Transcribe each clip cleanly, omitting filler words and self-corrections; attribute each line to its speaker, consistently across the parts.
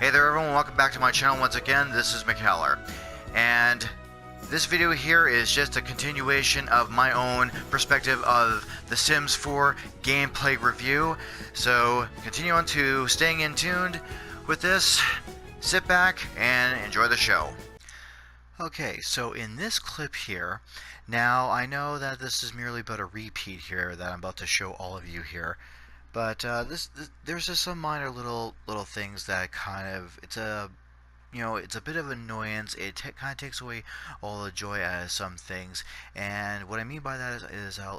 Speaker 1: Hey there everyone, welcome back to my channel once again. This is McHeller, and this video here is just a continuation of my own perspective of The Sims 4 gameplay review. So continue on to staying in tuned with this, sit back and enjoy the show. Okay, so in this clip here, now I know that this is merely but a repeat here that I'm about to show all of you here. But there's just some minor little things that kind of it's a bit of annoyance. It kind of takes away all the joy out of some things, and what I mean by that is I'm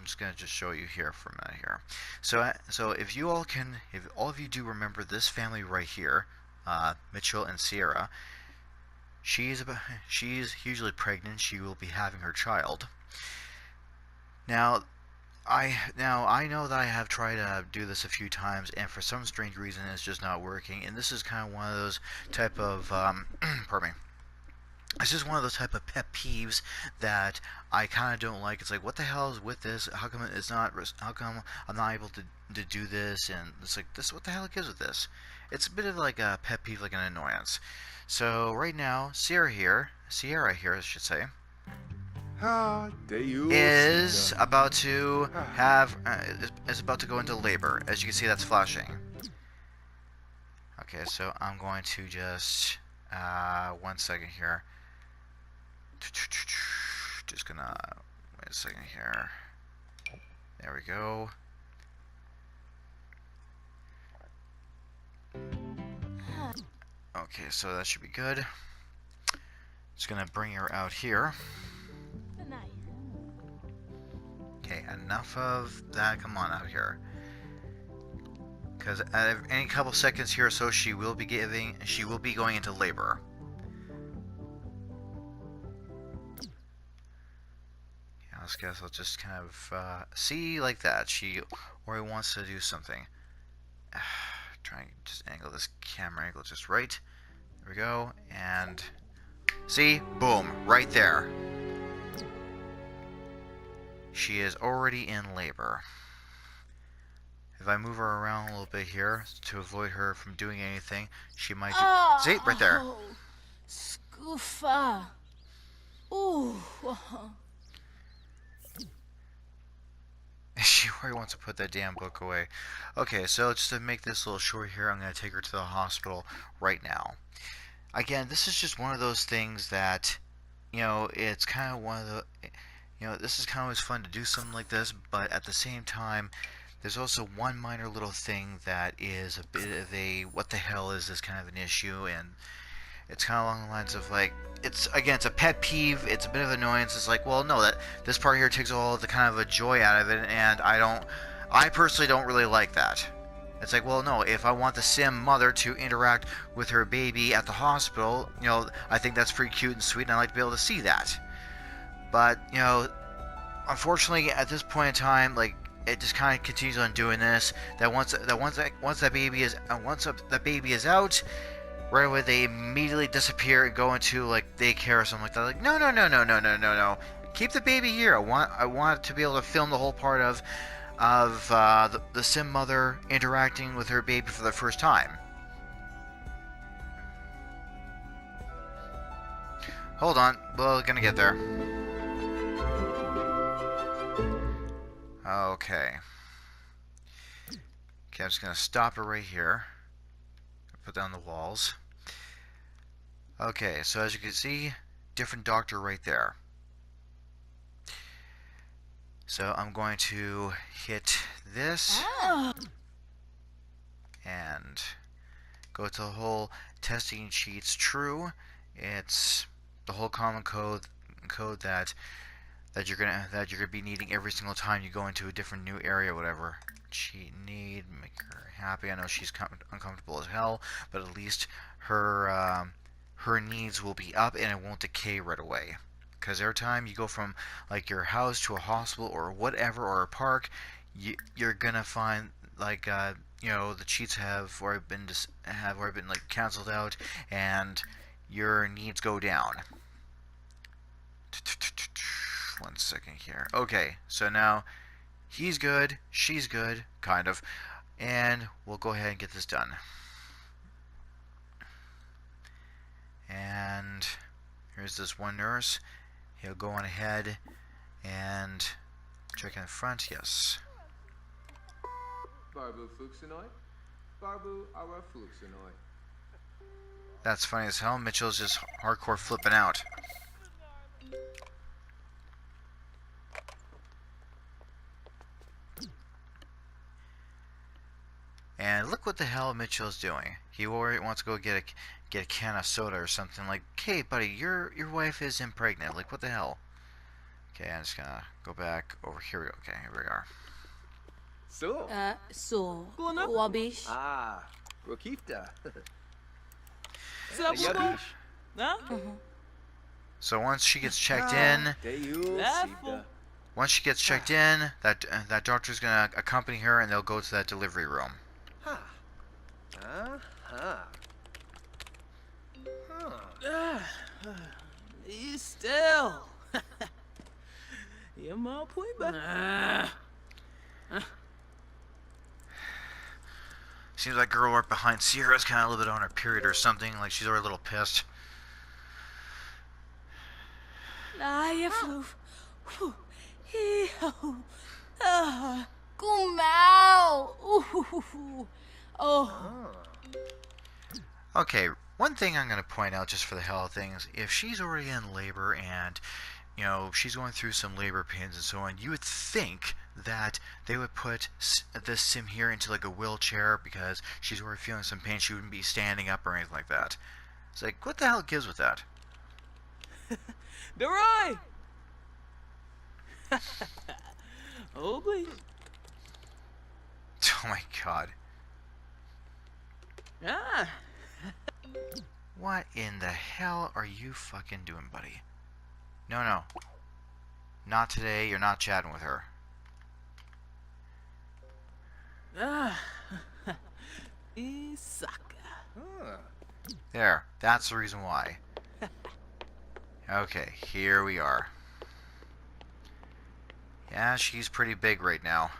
Speaker 1: just gonna just show you here for a minute here. So if all of you do remember this family right here, Mitchell and Sierra, she's hugely pregnant. She will be having her child. Now I know that I have tried to do this a few times, and for some strange reason it's just not working. And this is kind of one of those type of pardon me. It's just one of those type of pet peeves that I kind of don't like. It's like, what the hell is with this? How come it's not? How come I'm not able to do this? And it's like, this, what the hell is with this? It's a bit of like a pet peeve, like an annoyance. So right now, Sierra here, I should say, is about to go into labor. As you can see, that's flashing. Okay, so I'm going to just 1 second here. Just gonna wait a second here. There we go. Okay, so that should be good. Just gonna bring her out here. Okay, enough of that. Come on out here. Because at any couple seconds here or so, she will be going into labor. Yeah, I guess I'll just kind of see like that. She already wants to do something. Try and just angle this camera angle just right. There we go. And see, boom, right there. She is already in labor. If I move her around a little bit here to avoid her from doing anything, she might do... See? Right there.
Speaker 2: Scoofa. Ooh.
Speaker 1: She already wants to put that damn book away. Okay, so just to make this a little short here, I'm going to take her to the hospital right now. Again, this is just one of those things that, it's kind of one of the... this is kind of always fun to do something like this, but at the same time, there's also one minor little thing that is a bit of a, what the hell is this kind of an issue, and it's kind of along the lines of like, it's a pet peeve, it's a bit of annoyance. It's like, well, no, that this part here takes all the kind of a joy out of it, and I personally don't really like that. It's like, well, no, if I want the sim mother to interact with her baby at the hospital, I think that's pretty cute and sweet, and I like to be able to see that. But, unfortunately, at this point in time, like, it just kind of continues on doing this. That once that baby is out, right away they immediately disappear and go into like daycare or something like that. Like, no. Keep the baby here. I want to be able to film the whole part of the sim mother interacting with her baby for the first time. Hold on, we're gonna get there. Okay, I'm just going to stop it right here. Put down the walls. Okay, so as you can see, different doctor right there. So I'm going to hit this and go to the whole testing sheets true. It's the whole common code that you're gonna be needing every single time you go into a different new area, whatever. Cheat need, make her happy. I know she's uncomfortable as hell, but at least her needs will be up and it won't decay right away. Because every time you go from like your house to a hospital or whatever, or a park, you're gonna find like the cheats have already been like canceled out, and your needs go down. 1 second here. Okay, so now he's good, she's good, kind of, and we'll go ahead and get this done. Here's this one nurse. He'll go on ahead and check in front. Yes.
Speaker 3: Barbu Fuxinoy. Barbu Awa Fuxinoy.
Speaker 1: That's funny as hell. Mitchell's just hardcore flipping out. And look what the hell Mitchell's doing. He wants to go get a can of soda or something. Like, okay, buddy, your wife is impregnant. Like, what the hell? Okay, I'm just gonna go back over here. Okay, here we are.
Speaker 3: So.
Speaker 2: So. Wabish.
Speaker 3: Ah, Rokifta.
Speaker 4: Yabish. Huh?
Speaker 1: So once she gets checked in, that doctor's gonna accompany her, and they'll go to that delivery room.
Speaker 4: Still. You're my point,
Speaker 1: Seems like girl right behind Sierra's kind of a little bit on her period or something. Like she's already a little pissed.
Speaker 2: Kumao. Oh.
Speaker 1: Okay, one thing I'm gonna point out just for the hell of things: if she's already in labor and you know she's going through some labor pains and so on, you would think that they would put this sim here into like a wheelchair because she's already feeling some pain. She wouldn't be standing up or anything like that. It's like, what the hell gives with that?
Speaker 4: Deroy! Oh, please.
Speaker 1: Oh my god.
Speaker 4: Ah.
Speaker 1: What in the hell are you fucking doing, buddy? No. Not today. You're not chatting with her.
Speaker 4: Ah. Isaka.
Speaker 1: There. That's the reason why. Okay, here we are. Yeah, she's pretty big right now.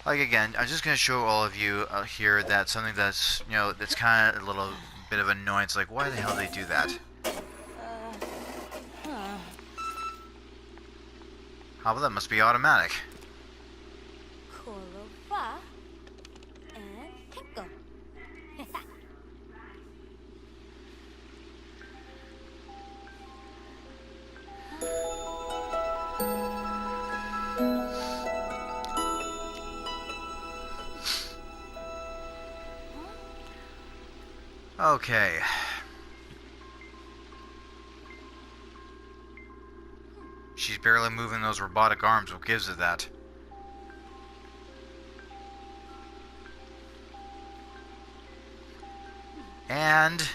Speaker 1: Like again, I'm just gonna show all of you here that something that's that's kind of a little bit of annoyance. Like, why the hell do they do that? How about that? Must be automatic.
Speaker 2: Korova and Heko.
Speaker 1: Okay. She's barely moving those robotic arms. What gives it that? And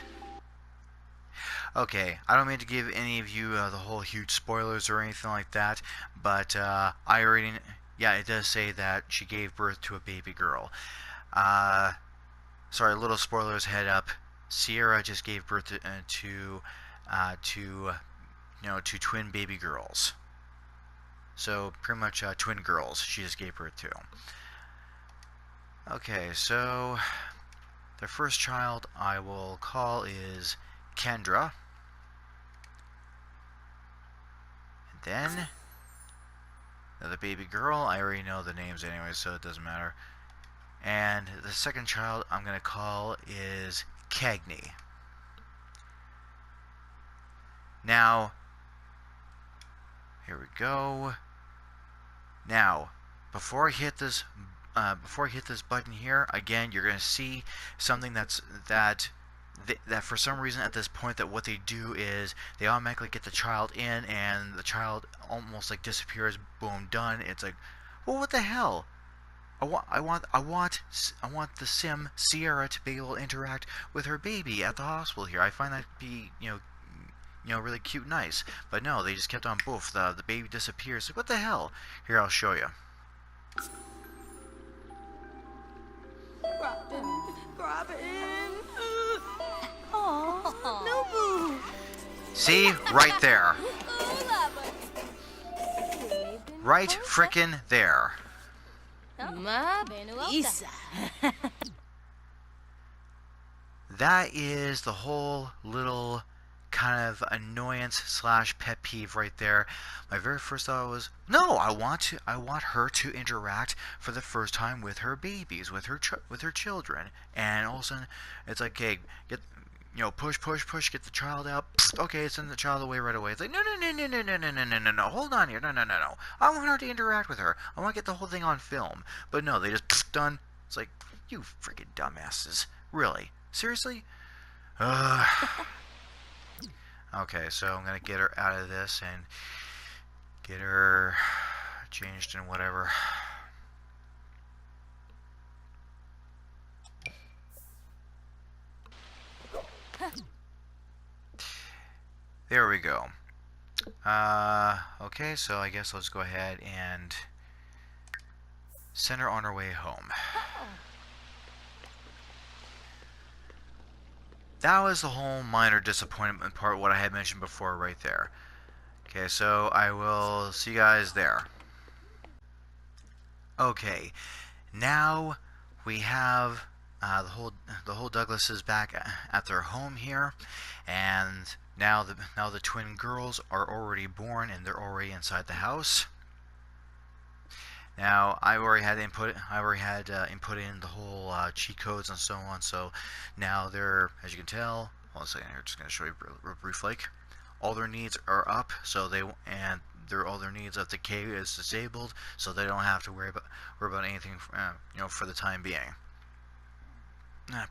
Speaker 1: okay, I don't mean to give any of you the whole huge spoilers or anything like that, but I already, yeah, it does say that she gave birth to a baby girl. Sorry, little spoilers head up. Sierra just gave birth to twin baby girls. So pretty much twin girls she just gave birth to. Okay, so the first child I will call is Kendra. And then the baby girl, I already know the names anyway, so it doesn't matter. And the second child I'm going to call is Cagney. Now, here we go. Now, before I hit this button here, again, you're going to see something that for some reason at this point that what they do is they automatically get the child in, and the child almost like disappears. Boom, done. It's like, well, what the hell? I want the sim Sierra to be able to interact with her baby at the hospital here. I find that to be really cute and nice. But no, they just kept on boof. The baby disappears. Like, what the hell? Here, I'll show you.
Speaker 4: Robin.
Speaker 2: Oh.
Speaker 1: See? Right there. Right frickin' there. that is the whole little kind of annoyance slash pet peeve right there. My very first thought was, no, I want her to interact for the first time with her babies, with her children. And all of a sudden, it's like, okay, push, get the child out. Psst, okay, send the child away right away. It's like, no, hold on here, no. I want her to interact with her. I want to get the whole thing on film. But no, they just done. It's like, you freaking dumbasses. Really? Seriously? Okay, so I'm gonna get her out of this and get her changed and whatever. There we go. Okay, so I guess let's go ahead and send her on her way home. That was the whole minor disappointment part, what I had mentioned before right there. Okay, so I will see you guys there. Okay, now we have the whole Douglas is back at their home here, and now the twin girls are already born and they're already inside the house. Now I already had input in the whole cheat codes and so on. So now they're, as you can tell, hold on a second here, just going to show you real brief. Like, all their needs are up, so all their needs of the K is disabled, so they don't have to worry about anything, for the time being.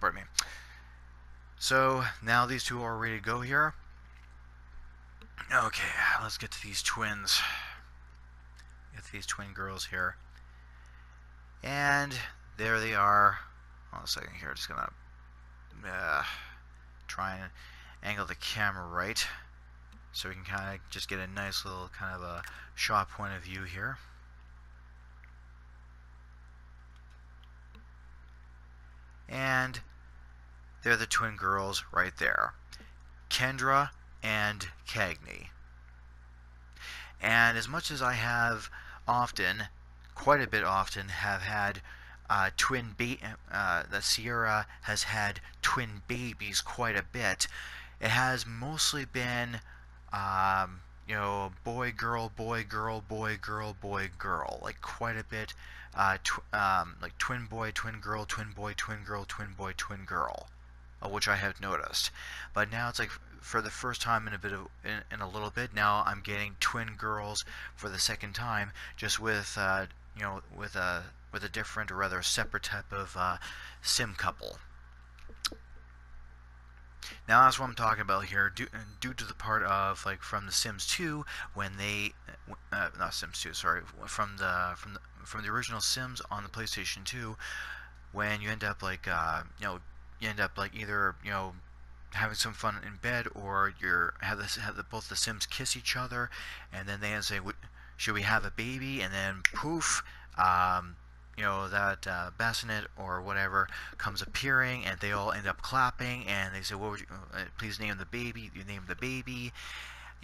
Speaker 1: Pardon me. So now these two are ready to go here. Okay, let's get to these twins. Get these twin girls here, and there they are. Hold on a second here, just gonna try and angle the camera right so we can kind of just get a nice little kind of a shot point of view here. And they're the twin girls right there, Kendra and Cagney. And as much as I have quite a bit often, have had that Sierra has had twin babies quite a bit, it has mostly been, boy, girl, boy, girl, boy, girl, boy, girl, like quite a bit, like twin boy, twin girl, twin boy, twin girl, twin boy, twin girl, which I have noticed. But now it's like, for the first time in a little bit, now I'm getting twin girls for the second time, just with with a different, or rather separate type of sim couple. Now that's what I'm talking about here, due to the part of, like, from the Sims 2, when they not Sims 2, sorry, from the original Sims on the PlayStation 2, when you end up like either having some fun in bed, or both the Sims kiss each other, and then they say, should we have a baby? And then poof, that bassinet or whatever comes appearing, and they all end up clapping, and they say, what would you please name the baby? You name the baby,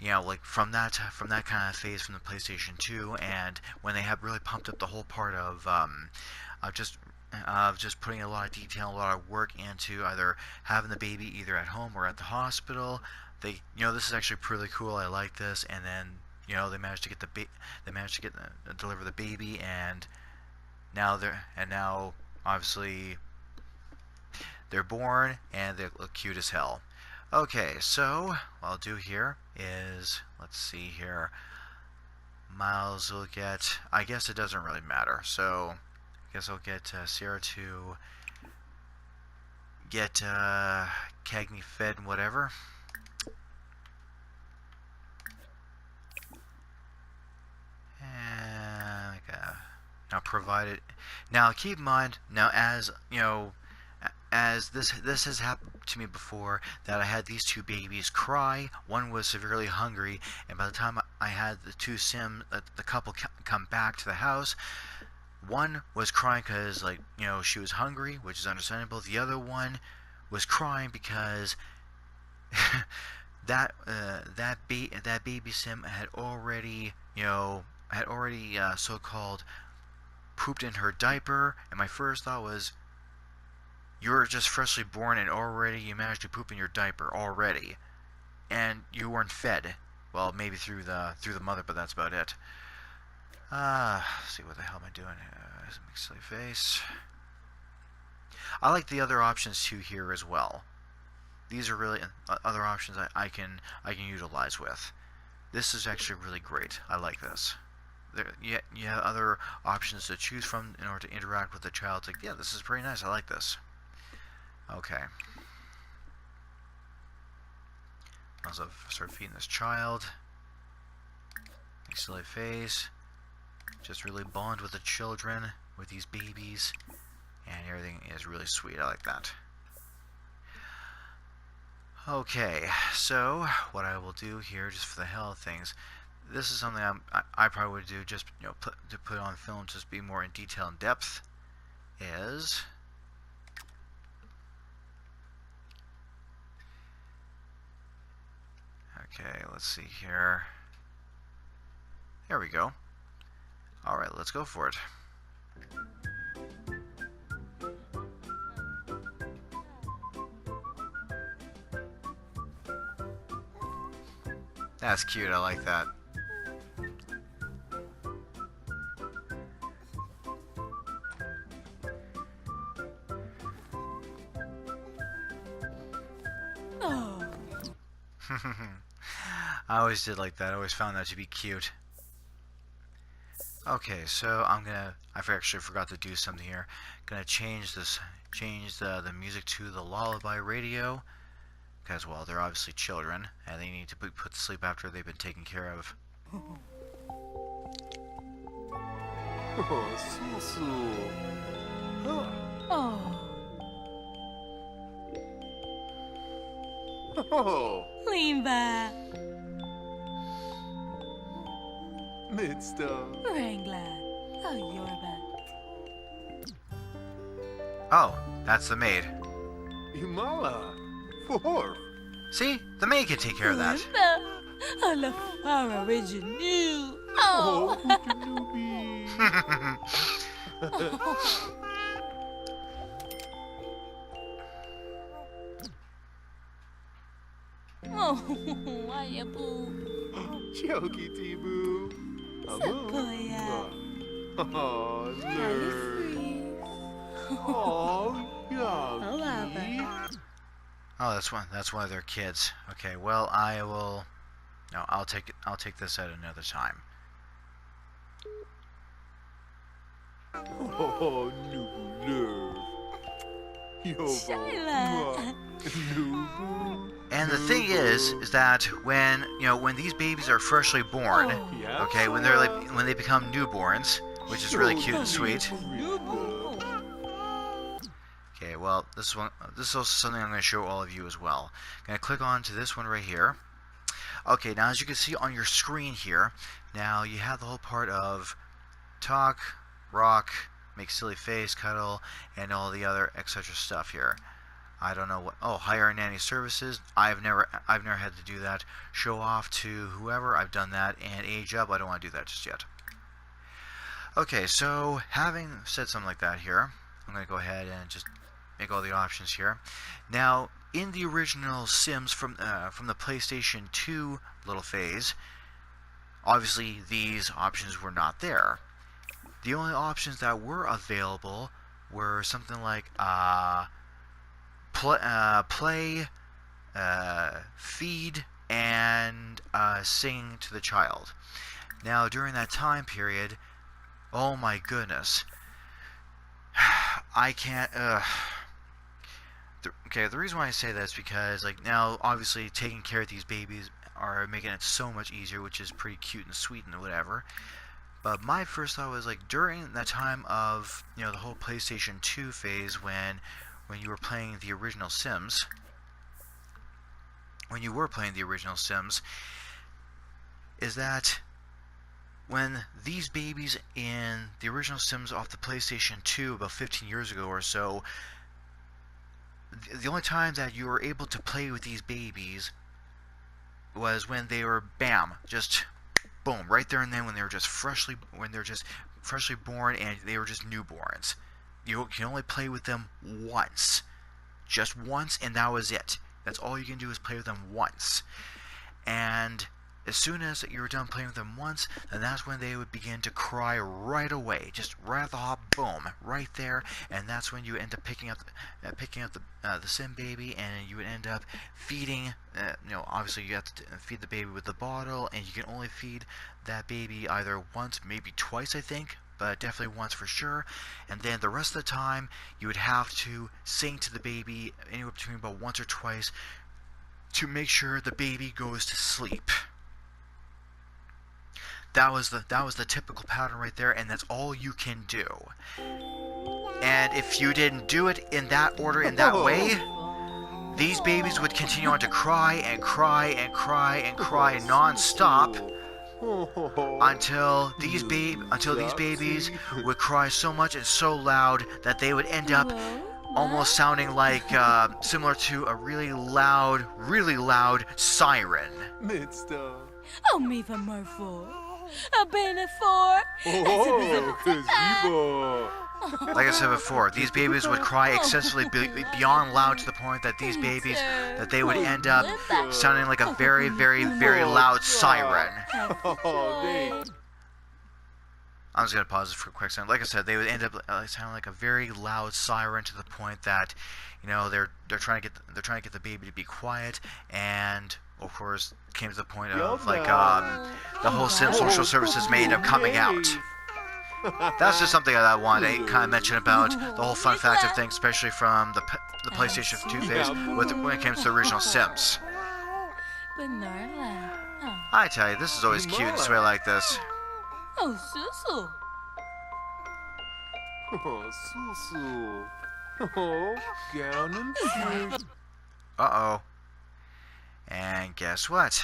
Speaker 1: like from that kind of phase from the PlayStation 2. And when they have really pumped up the whole part of just putting a lot of detail, a lot of work into either having the baby either at home or at the hospital. This is actually pretty cool. I like this. And then they managed to get deliver the baby, and now obviously they're born, and they look cute as hell. Okay, so what I'll do here is, let's see here, Miles will get, I guess it doesn't really matter, so I guess I'll get Sierra to get Cagney fed and whatever. And now provided. Now keep in mind, now as as this has happened to me before, that I had these two babies cry. One was severely hungry, and by the time I had the two the couple come back to the house, one was crying because, like, she was hungry, which is understandable. The other one was crying because that baby sim had already so-called pooped in her diaper, and my first thought was, you're just freshly born and already you managed to poop in your diaper already, and you weren't fed. Well, maybe through the mother, but that's about it. Let's see, what the hell am I doing? Make silly face. I like the other options too here as well. These are really other options I can utilize with. This is actually really great. I like this. You have other options to choose from in order to interact with the child. It's like, yeah, this is pretty nice. I like this. Okay. Also, start feeding this child. Make silly face. Just really bond with the children, with these babies, and everything is really sweet. I like that. Okay, so what I will do here, just for the hell of things, this is something I probably would do just to put on film, just be more in detail and depth. Is okay. Let's see here. There we go. All right, let's go for it. That's cute. I like that.
Speaker 2: Oh.
Speaker 1: I always did like that. I always found that to be cute. Okay, so I actually forgot to do something here. Gonna change the music to the lullaby radio, because, well, they're obviously children and they need to be put to sleep after they've been taken care of.
Speaker 3: Oh, Susu.
Speaker 2: Oh.
Speaker 3: Oh,
Speaker 2: Lean back.
Speaker 3: Mister.
Speaker 2: Wrangler. Oh, you're back.
Speaker 1: Oh, that's the maid.
Speaker 3: Himala. For.
Speaker 1: See, the maid can take care of that.
Speaker 2: I love our original.
Speaker 3: Oh,
Speaker 2: Oh.
Speaker 3: Kenobi.
Speaker 2: Oh, why you boo?
Speaker 3: Choki Tibu.
Speaker 2: Sequoia.
Speaker 3: Oh, nerd. Oh, Yogi.
Speaker 1: Oh, that's one of their kids. Okay, well, I'll take this at another time.
Speaker 3: Oh, Nubu.
Speaker 2: Shyla.
Speaker 3: Nubu.
Speaker 1: And the thing is that when these babies are freshly born,
Speaker 3: Yeah.
Speaker 1: okay, when they become newborns, which is really cute and sweet. Okay, well, this is also something I'm going to show all of you as well. I'm going to click on to this one right here. Okay, now as you can see on your screen here, now you have the whole part of talk, rock, make silly face, cuddle, and all the other etc. stuff here. I don't know what. Oh, hire nanny services. I've never had to do that. Show off to whoever. I've done that. And age up. I don't want to do that just yet. Okay, so having said something like that here, I'm going to go ahead and just make all the options here. Now, in the original Sims from the PlayStation 2 little phase, obviously these options were not there. The only options that were available were something like play, feed, and sing to the child. Now, during that time period, oh my goodness, I can't. Okay, the reason why I say that is because, like, now obviously taking care of these babies are making it so much easier, which is pretty cute and sweet and whatever. But my first thought was, like, during that time of, the whole PlayStation 2 phase when you were playing the original Sims, is that when these babies in the original Sims off the PlayStation 2 about 15 years ago or so, the only time that you were able to play with these babies was when they were, bam, just boom, right there and then, when they're just freshly born and they were just newborns. You can only play with them once. just once, and that was it. That's all you can do is play with them once. And as soon as you're done playing with them once, then that's when they would begin to cry right away, just right at the hop, boom, right there. And that's when you end up picking up the sim baby, and you would end up feeding. Obviously you have to feed the baby with the bottle, and you can only feed that baby either once, maybe twice, I think, but definitely once for sure. And then the rest of the time, you would have to sing to the baby anywhere between about once or twice to make sure the baby goes to sleep. That was the typical pattern right there, and that's all you can do. And if you didn't do it in that order, in that way, these babies would continue on to cry and cry and cry and cry non-stop until these babies would cry so much and so loud that they would end up almost sounding like similar to a really loud siren.
Speaker 2: Oh, me the Murphy. I've been it for.
Speaker 1: Like I said before, these babies would cry excessively beyond loud to the point that these babies, that they would end up sounding like a very, very, very loud siren. I'm just gonna pause it for a quick second. Like I said, they would end up sounding like a very loud siren to the point that, they're trying to get the baby to be quiet, and of course came to the point of the whole Sim social services may end up coming out. That's just something that I wanted to kind of mention about the whole fun fact of things, especially from the PlayStation 2 phase when it came to the original Sims. I tell you, this is always cute and sweet like this.
Speaker 2: Oh, Susu.
Speaker 1: Uh-oh. And guess what?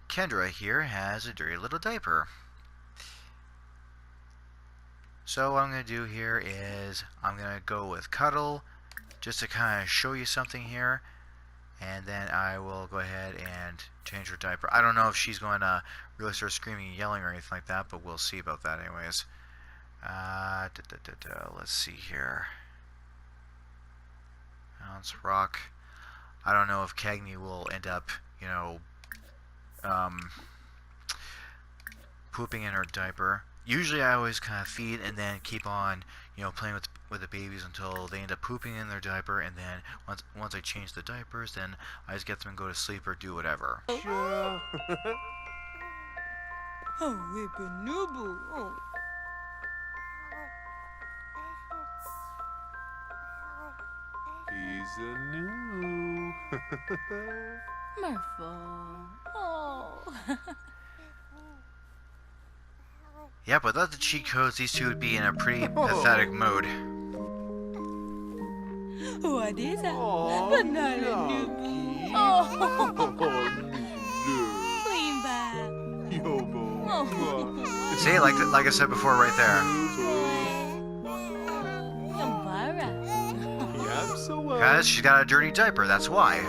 Speaker 1: Kendra here has a dirty little diaper. So what I'm going to do here is I'm going to go with Cuddle just to kind of show you something here, and then I will go ahead and change her diaper. I don't know if she's going to really start screaming and yelling or anything like that, but we'll see about that anyways. Let's see here. Let's rock. I don't know if Cagney will end up, pooping in her diaper. Usually I always kind of feed and then keep on, playing with the babies until they end up pooping in their diaper, and then once I change the diapers, then I just get them to go to sleep or do whatever.
Speaker 2: Oh, Whippanubu. Oh.
Speaker 3: He's a new.
Speaker 2: Murphy. Oh.
Speaker 1: Yep, without the cheat codes, these two would be in a pretty pathetic mood.
Speaker 2: What is that? Banana Nubu. Oh. Clean back. Oh.
Speaker 1: See, like I said before right there.
Speaker 2: Yambara.
Speaker 1: Guys, she's got a dirty diaper, that's why.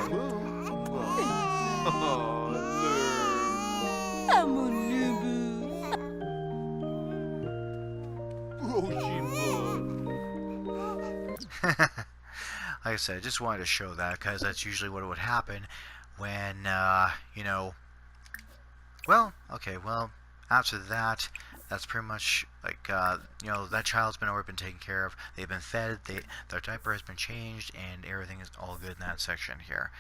Speaker 1: Like I said, I just wanted to show that because that's usually what would happen when, well, after that, that's pretty much like, that child's already been taken care of. They've been fed, their diaper has been changed, and everything is all good in that section here.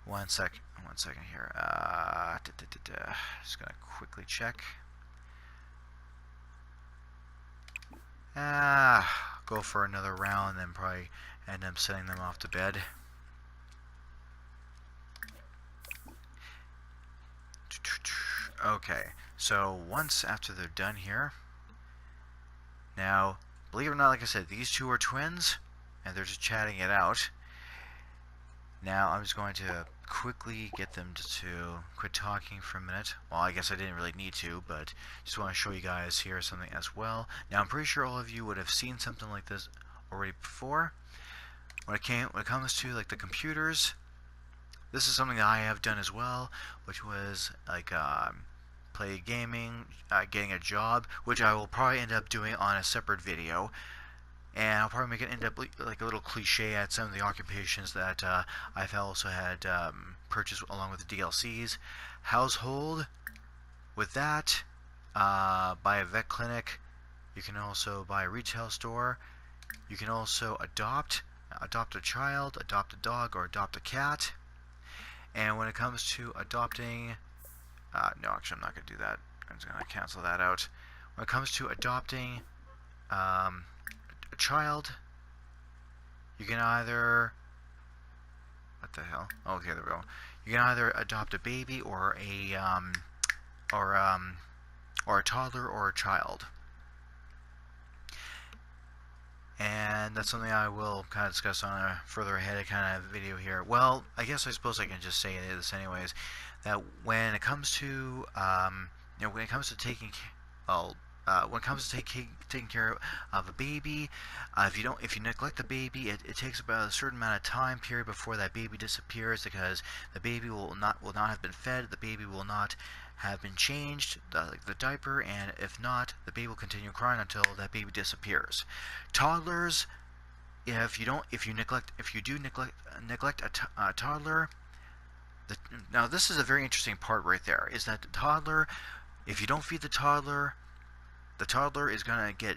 Speaker 1: One second here. Just gonna quickly check. Go for another round, then probably end up sending them off to bed. Okay, so once after they're done here, now, believe it or not, like I said, these two are twins, and they're just chatting it out. Now, I'm just going to quickly get them to quit talking for a minute. Well, I guess I didn't really need to, but just want to show you guys here something as well. Now, I'm pretty sure all of you would have seen something like this already before. When it comes to like the computers, this is something that I have done as well, which was like play gaming, getting a job, which I will probably end up doing on a separate video. and I'll probably make it end up like a little cliche at some of the occupations that I've also had purchased along with the DLCs. Household, with that, buy a vet clinic. You can also buy a retail store. You can also adopt a child, adopt a dog, or adopt a cat. And when it comes to adopting, no, actually I'm not going to do that. I'm just going to cancel that out. When it comes to adopting a child, you can either, what the hell? Oh, okay, there we go. You can either adopt a baby or a toddler or a child. And that's something I will kind of discuss on a further ahead kind of video here. Well, I guess I suppose I can just say this anyways. That when it comes to when it comes to taking care of a baby, if you neglect the baby, it takes about a certain amount of time period before that baby disappears, because the baby will not have been fed, the baby will not have been changed, the diaper, and if not, the baby will continue crying until that baby disappears. Toddlers, if you neglect a toddler, now this is a very interesting part right there, is that the toddler, if you don't feed the toddler is going to get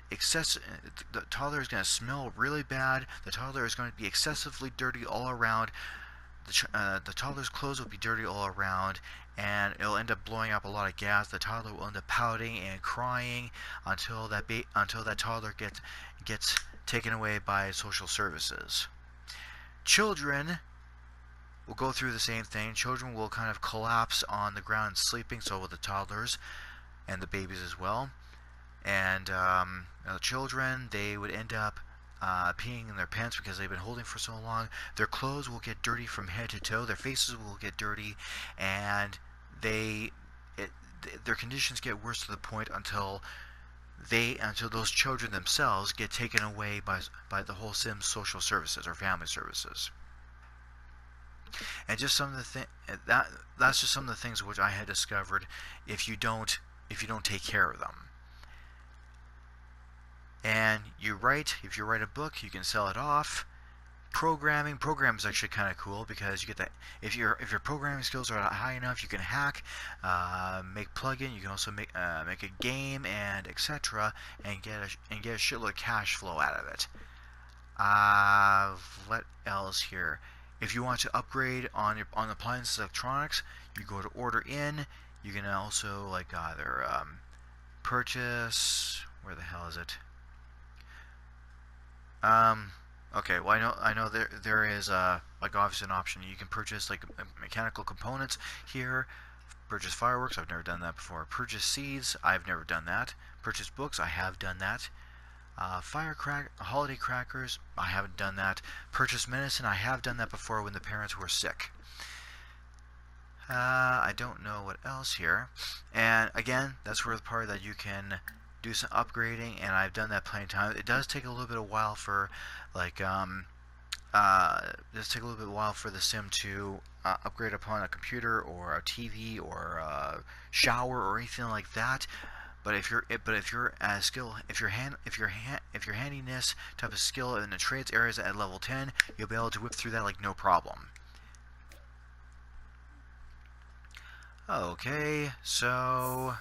Speaker 1: the toddler is going to smell really bad, the toddler is going to be excessively dirty all around, the toddler's clothes will be dirty all around, and it'll end up blowing up a lot of gas. The toddler will end up pouting and crying until that toddler gets taken away by social services. Children will go through the same thing. Children will kind of collapse on the ground sleeping, so will the toddlers and the babies as well. And the children, they would end up peeing in their pants because they've been holding for so long. Their clothes will get dirty from head to toe. Their faces will get dirty, and their conditions get worse to the point until those children themselves get taken away by the whole Sims social services or family services. And just some of the that's just some of the things which I had discovered if you don't take care of them. And if you write a book, you can sell it off. Programming is actually kind of cool, because you get that if your programming skills are high enough, you can hack, make plugin. You can also make a game and etc. and get a shitload of cash flow out of it. What else here? If you want to upgrade on appliances electronics, you go to order in. You can also either purchase. Where the hell is it? Okay, well I know there is obviously an option. You can purchase mechanical components here. Purchase fireworks, I've never done that before. Purchase seeds, I've never done that. Purchase books, I have done that. Holiday crackers, I haven't done that. Purchase medicine, I have done that before when the parents were sick. I don't know what else here. And again, that's where the part that you can do some upgrading, and I've done that plenty of times. It does take a little bit of while for the sim to upgrade upon a computer or a TV or a shower or anything like that. But if you're a skill, if your handiness type of skill in the trades areas at level 10, you'll be able to whip through that like no problem. Okay, so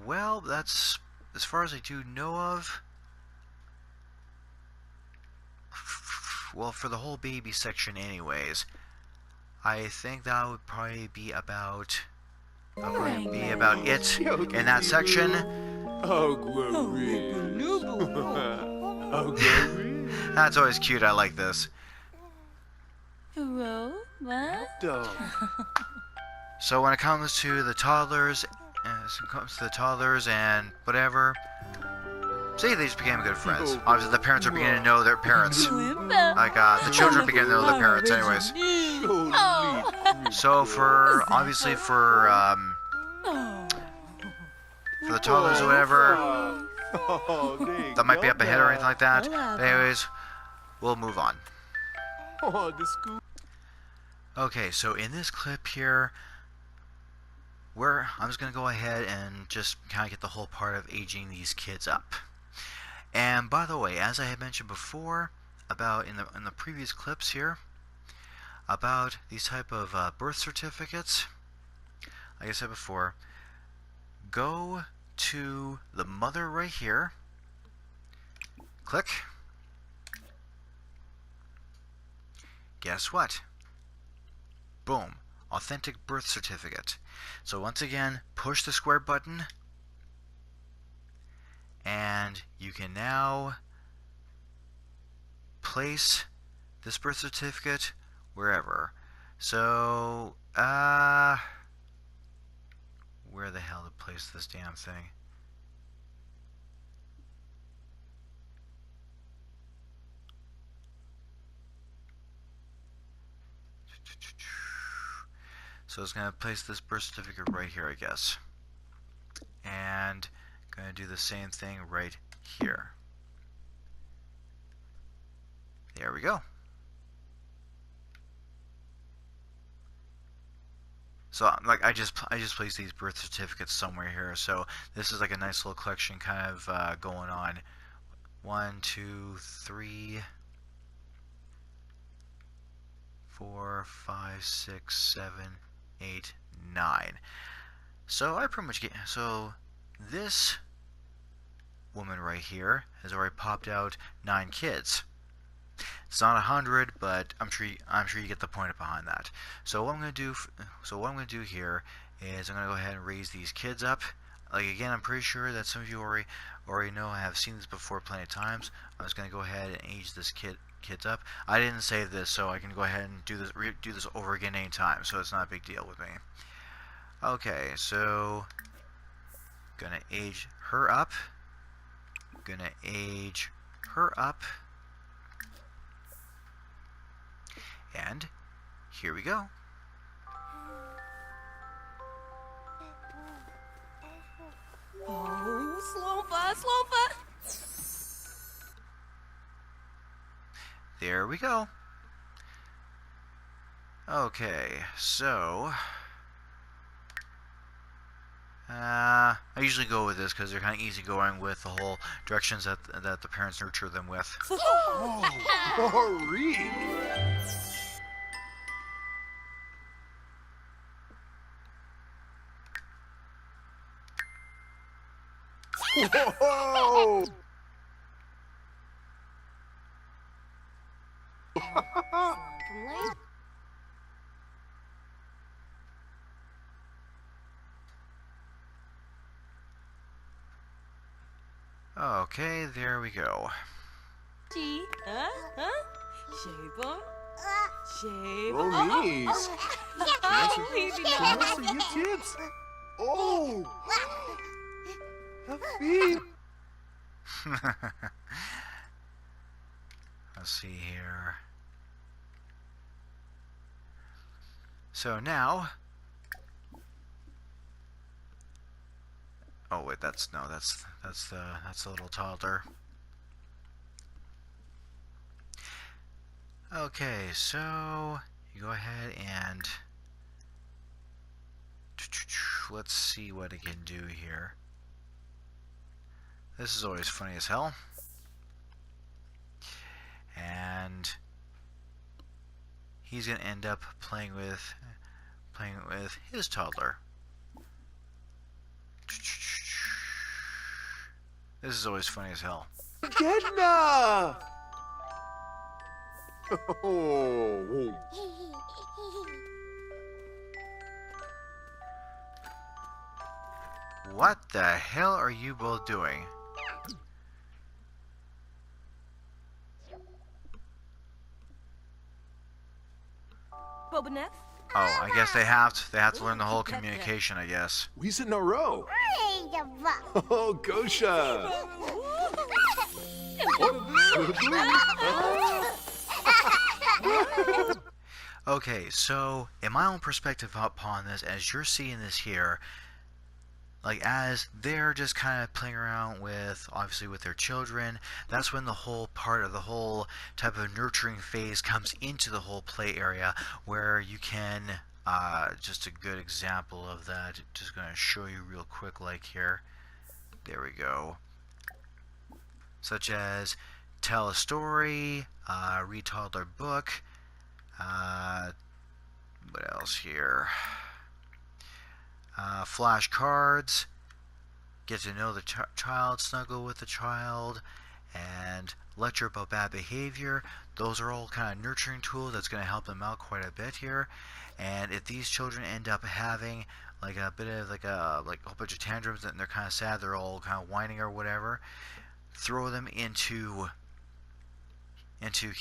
Speaker 1: well, that's as far as I do know of. Well, for the whole baby section anyways, I think that would probably be about it in that section.
Speaker 3: Oh, glory. Oh, glory.
Speaker 1: That's always cute. I like this.
Speaker 2: Hello? What?
Speaker 1: So when it comes to the toddlers, and whatever, say they just became good friends. Obviously, the parents are beginning to know their parents. The children begin to know their parents, anyways. So for the toddlers or whatever, that might be up ahead or anything like that. But anyways, we'll move on. Okay, so in this clip here, where I'm just going to go ahead and just kind of get the whole part of aging these kids up. And by the way, as I had mentioned before, about in the previous clips here, about these type of birth certificates, like I said before, go to the mother right here, click, guess what? Boom, authentic birth certificate. So once again, push the square button, and you can now place this birth certificate wherever. So, where the hell to place this damn thing? So it's going to place this birth certificate right here, I guess. And going to do the same thing right here. There we go. So like I just placed these birth certificates somewhere here. So this is like a nice little collection kind of going on. 1, 2, 3, 4, 5, 6, 7, 8, 9. So I pretty much get, so this woman right here has already popped out 9 kids. It's not 100, but I'm sure you get the point behind that. So what I'm going to do here is I'm going to go ahead and raise these kids up. Like again, I'm pretty sure that some of you already know. I have seen this before plenty of times. I'm just going to go ahead and age this kids up. I didn't save this, so I can go ahead and do this over again anytime. So it's not a big deal with me. Okay, so gonna age her up. Gonna age her up. And here we go.
Speaker 2: Oh, Slofa!
Speaker 1: There we go. Okay, so I usually go with this because they're kind of easy going with the whole directions that the parents nurture them with.
Speaker 5: Oh, Marie! Whoa!
Speaker 1: Okay, there we go.
Speaker 2: G, Shave 'em. Shave 'em.
Speaker 5: Romies!
Speaker 2: Baby,
Speaker 5: Nice of you kids! Oh! Happy!
Speaker 1: Let's see here. So now, oh wait, that's the little toddler. Okay, so you go ahead and let's see what it can do here. This is always funny as hell. And he's gonna end up playing with his toddler. This is always funny as hell.
Speaker 5: Edna! Oh.
Speaker 1: What the hell are you both doing?
Speaker 2: Bobaneth?
Speaker 1: Oh, I guess they have to learn the whole communication, I guess.
Speaker 5: We sit in a row. Oh, Gosha!
Speaker 1: Okay, so in my own perspective upon this, as you're seeing this here, like as they're just kind of playing around with, obviously with their children, that's when the whole part of the whole type of nurturing phase comes into the whole play area, where you can just a good example of that. Just going to show you real quick like here. There we go. Such as tell a story, read toddler book, what else here? Flashcards, get to know the child, snuggle with the child, and lecture about bad behavior. Those are all kind of nurturing tools that's going to help them out quite a bit here. And if these children end up having like a bit of like a whole bunch of tantrums and they're kind of sad, they're all kind of whining or whatever, throw them into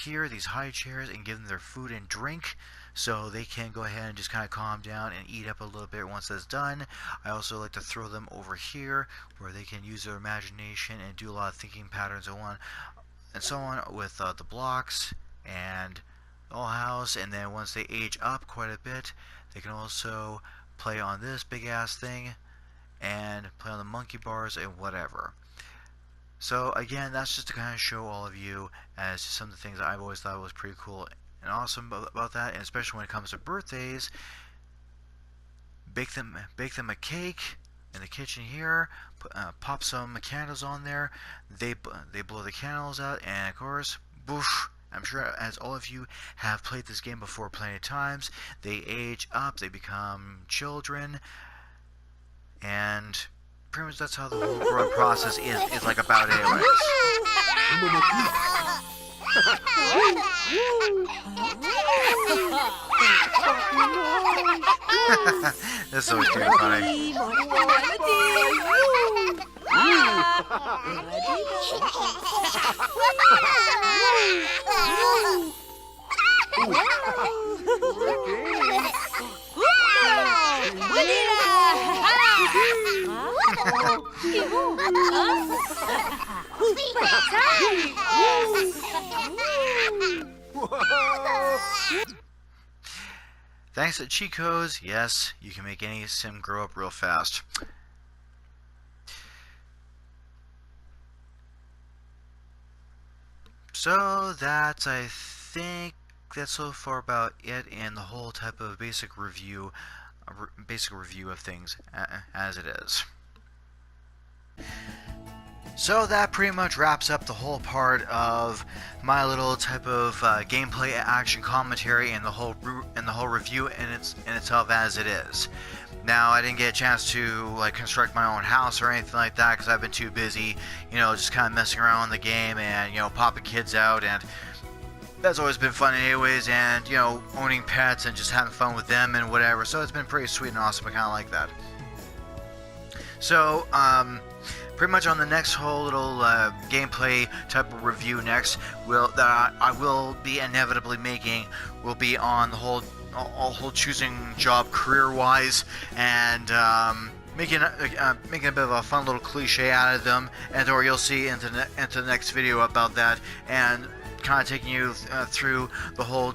Speaker 1: here, these high chairs, and give them their food and drink so they can go ahead and just kind of calm down and eat up a little bit once that's done. I also like to throw them over here where they can use their imagination and do a lot of thinking patterns and so on with the blocks and the whole house. And then once they age up quite a bit, they can also play on this big ass thing and play on the monkey bars and whatever. So again, that's just to kind of show all of you as to some of the things that I've always thought was pretty cool and awesome about that, and especially when it comes to birthdays. Bake them a cake in the kitchen here. Pop some candles on there. They blow the candles out, and of course, boof. I'm sure as all of you have played this game before plenty of times, they age up, they become children, and pretty much that's how the whole growing process is like about anyways. This is always pretty funny. Thanks to cheat codes, yes, you can make any sim grow up real fast. So that's, I think that's so far about it in the whole type of basic review of things as it is. So that pretty much wraps up the whole part of my little type of gameplay action commentary and the whole review in itself as it is. Now, I didn't get a chance to like construct my own house or anything like that because I've been too busy, just kind of messing around with the game and popping kids out, and that's always been fun anyways, and owning pets and just having fun with them and whatever. So it's been pretty sweet and awesome. I kind of like that. So pretty much on the next whole little gameplay type of review next that I will be inevitably making will be on the whole choosing job career-wise, and making a bit of a fun little cliche out of them, and or you'll see into the next video about that, and kind of taking you through the whole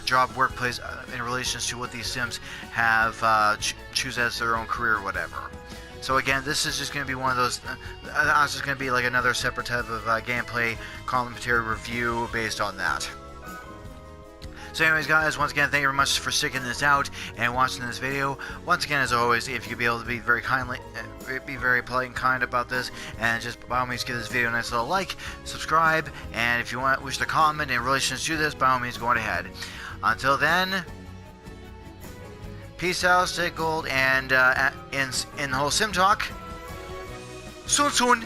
Speaker 1: job workplace in relation to what these sims have choose as their own career or whatever. So again, this is just going to be one of those, it's just going to be like another separate type of gameplay commentary review based on that. So anyways guys, once again, thank you very much for sticking this out and watching this video. Once again, as always, if you could be able to be very polite and kind about this, and just by all means give this video a nice little like, subscribe, and if you wish to comment in relation to this, by all means go on ahead. Until then, peace out, stay gold, and in the whole sim talk, soon.